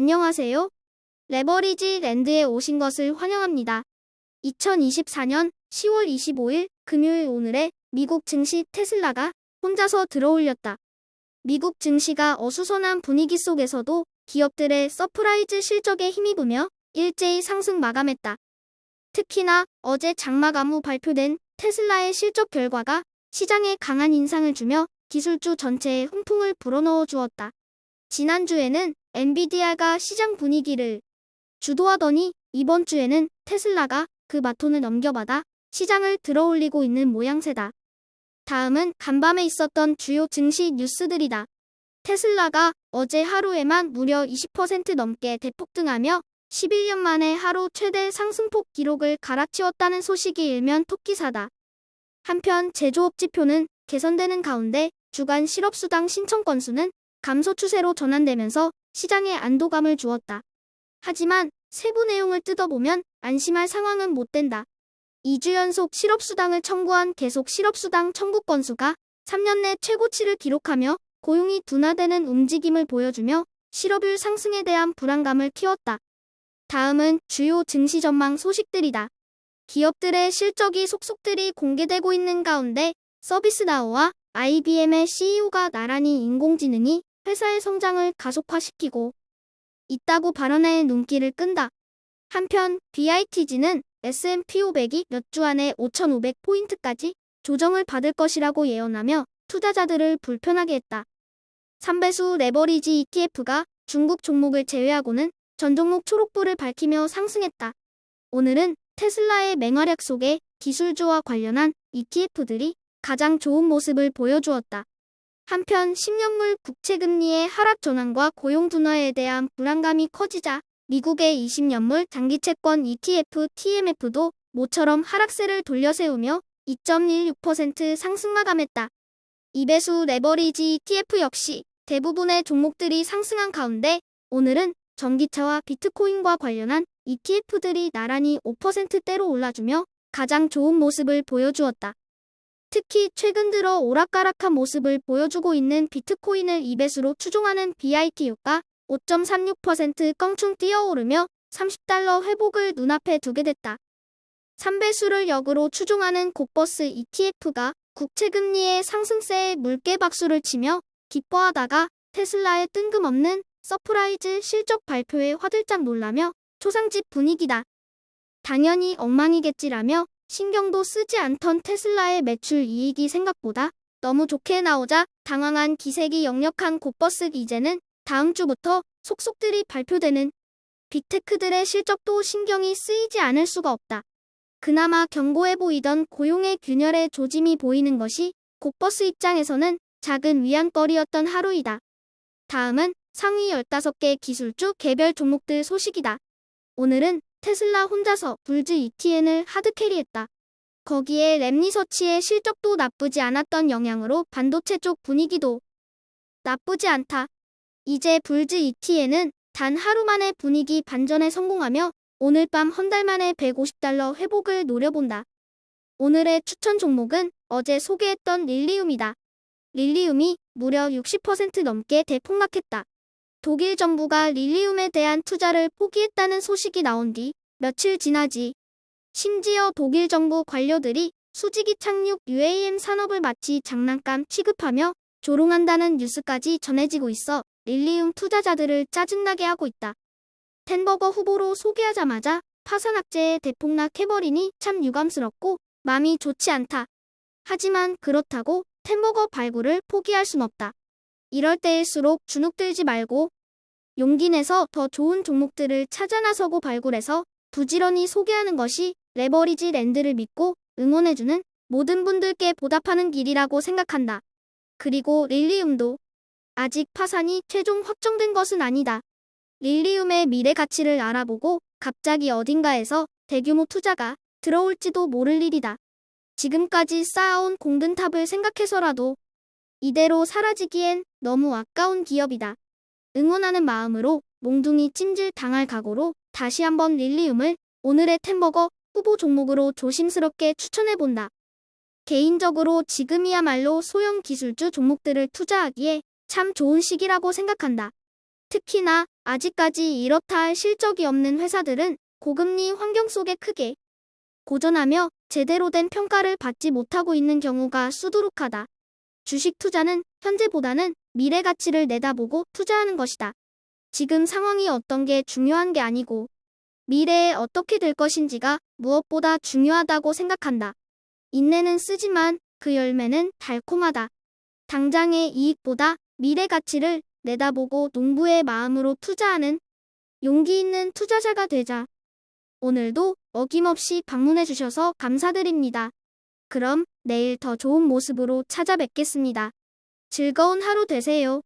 안녕하세요. 레버리지 랜드에 오신 것을 환영합니다. 2024년 10월 25일 금요일 오늘의 미국 증시 테슬라가 혼자서 들어올렸다. 미국 증시가 어수선한 분위기 속에서도 기업들의 서프라이즈 실적에 힘입으며 일제히 상승 마감했다. 특히나 어제 장마감 후 발표된 테슬라의 실적 결과가 시장에 강한 인상을 주며 기술주 전체에 훈풍을 불어넣어 주었다. 지난주에는 엔비디아가 시장 분위기를 주도하더니 이번 주에는 테슬라가 그 바톤을 넘겨받아 시장을 들어올리고 있는 모양새다. 다음은 간밤에 있었던 주요 증시 뉴스들이다. 테슬라가 어제 하루에만 무려 20% 넘게 대폭등하며 11년 만에 하루 최대 상승폭 기록을 갈아치웠다는 소식이 일면 톱기사다. 한편 제조업 지표는 개선되는 가운데 주간 실업수당 신청 건수는 감소 추세로 전환되면서 시장에 안도감을 주었다. 하지만 세부 내용을 뜯어보면 안심할 상황은 못 된다. 2주 연속 실업수당을 청구한 계속 실업수당 청구 건수가 3년 내 최고치를 기록하며 고용이 둔화되는 움직임을 보여주며 실업률 상승에 대한 불안감을 키웠다. 다음은 주요 증시 전망 소식들이다. 기업들의 실적이 속속들이 공개되고 있는 가운데 서비스나우와 IBM의 CEO가 나란히 인공지능이 회사의 성장을 가속화시키고 있다고 발언해 눈길을 끈다. 한편 BITG는 S&P 500이 몇 주 안에 5,500포인트까지 조정을 받을 것이라고 예언하며 투자자들을 불편하게 했다. 3배수 레버리지 ETF가 중국 종목을 제외하고는 전 종목 초록불을 밝히며 상승했다. 오늘은 테슬라의 맹활약 속에 기술주와 관련한 ETF들이 가장 좋은 모습을 보여주었다. 한편 10년물 국채금리의 하락 전환과 고용 둔화에 대한 불안감이 커지자 미국의 20년물 장기채권 ETF TMF도 모처럼 하락세를 돌려세우며 2.16% 상승 마감했다. 2배수 레버리지 ETF 역시 대부분의 종목들이 상승한 가운데 오늘은 전기차와 비트코인과 관련한 ETF들이 나란히 5%대로 올라주며 가장 좋은 모습을 보여주었다. 특히 최근 들어 오락가락한 모습을 보여주고 있는 비트코인을 2배수로 추종하는 BITU가 5.36% 껑충 뛰어오르며 30달러 회복을 눈앞에 두게 됐다. 3배수를 역으로 추종하는 곡버스 ETF가 국채금리의 상승세에 물개박수를 치며 기뻐하다가 테슬라의 뜬금없는 서프라이즈 실적 발표에 화들짝 놀라며 초상집 분위기다. 당연히 엉망이겠지라며 신경도 쓰지 않던 테슬라의 매출 이익이 생각보다 너무 좋게 나오자 당황한 기색이 역력한 곡버스 이제는 다음 주부터 속속들이 발표되는 빅테크들의 실적도 신경이 쓰이지 않을 수가 없다. 그나마 견고해 보이던 고용의 균열의 조짐이 보이는 것이 곡버스 입장에서는 작은 위안거리였던 하루이다. 다음은 상위 15개 기술주 개별 종목들 소식이다. 오늘은 테슬라 혼자서 불즈 ETN을 하드캐리했다. 거기에 랩리서치의 실적도 나쁘지 않았던 영향으로 반도체 쪽 분위기도 나쁘지 않다. 이제 불즈 ETN은 단 하루 만에 분위기 반전에 성공하며 오늘 밤 한 달 만에 150달러 회복을 노려본다. 오늘의 추천 종목은 어제 소개했던 릴리움이다. 릴리움이 무려 60% 넘게 대폭락했다. 독일 정부가 릴리움에 대한 투자를 포기했다는 소식이 나온 뒤 며칠 지나지. 심지어 독일 정부 관료들이 수직이 착륙 UAM 산업을 마치 장난감 취급하며 조롱한다는 뉴스까지 전해지고 있어 릴리움 투자자들을 짜증나게 하고 있다. 텐버거 후보로 소개하자마자 파산 악재에 대폭락해버리니 참 유감스럽고 마음이 좋지 않다. 하지만 그렇다고 텐버거 발굴을 포기할 순 없다. 이럴 때일수록 주눅들지 말고 용기 내서 더 좋은 종목들을 찾아 나서고 발굴해서 부지런히 소개하는 것이 레버리지 랜드를 믿고 응원해주는 모든 분들께 보답하는 길이라고 생각한다. 그리고 릴리움도 아직 파산이 최종 확정된 것은 아니다. 릴리움의 미래 가치를 알아보고 갑자기 어딘가에서 대규모 투자가 들어올지도 모를 일이다. 지금까지 쌓아온 공든탑을 생각해서라도 이대로 사라지기엔 너무 아까운 기업이다. 응원하는 마음으로 몽둥이 찜질 당할 각오로 다시 한번 릴리움을 오늘의 텐버거 후보 종목으로 조심스럽게 추천해본다. 개인적으로 지금이야말로 소형 기술주 종목들을 투자하기에 참 좋은 시기라고 생각한다. 특히나 아직까지 이렇다 할 실적이 없는 회사들은 고금리 환경 속에 크게 고전하며 제대로 된 평가를 받지 못하고 있는 경우가 수두룩하다. 주식 투자는 현재보다는 미래 가치를 내다보고 투자하는 것이다. 지금 상황이 어떤 게 중요한 게 아니고 미래에 어떻게 될 것인지가 무엇보다 중요하다고 생각한다. 인내는 쓰지만 그 열매는 달콤하다. 당장의 이익보다 미래 가치를 내다보고 농부의 마음으로 투자하는 용기 있는 투자자가 되자. 오늘도 어김없이 방문해 주셔서 감사드립니다. 그럼 내일 더 좋은 모습으로 찾아뵙겠습니다. 즐거운 하루 되세요.